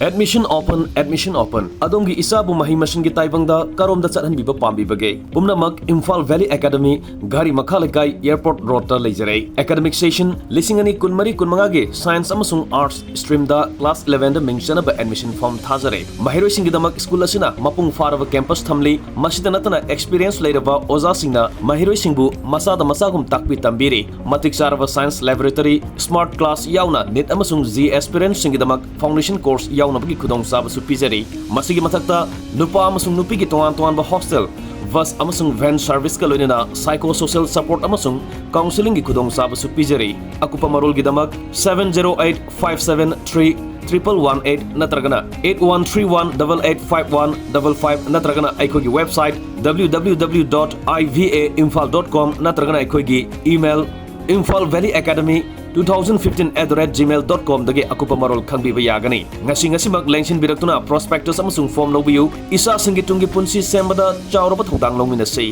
Admission open. Adongi isabu mahi machine gi taibangda karomda chathanbiba pambibage. Pumnamak Imphal Valley Academy, Ghari Makha Leikai Airport Road ta leijare. Academic session lisingani kunmari kunmanga ge Science amasung Arts stream da class 11 da mingchana ba admission form thajare. Mahiroi singidamak school asina mapung faraba campus thamli masida natana experience leiraba oza singna mahiroi singbu masada masagum takpi tambiri. Matik sarava science laboratory smart class yauna net amasung Z aspirant singidamak foundation course yauna nabagi khudong sabasu pizari masigi mathakta nupa amasung nupi gi toan ba hostel bus amasung van service ka loinena psychosocial support amasung counseling gi khudong sabasu pizari akupa marol gi damak 7085731118 natragana 8131885155 natragana aikhogi website www.ivaimphal.com natragana aikhogi email imphalvalleyacademy2015@gmail.com dagi akupa marol khangbiba yagani ngasi mak lengsin biraktuna prospectus amasung form lobiyu isa singi tungi punsi sembada chawraba thongdang longminasi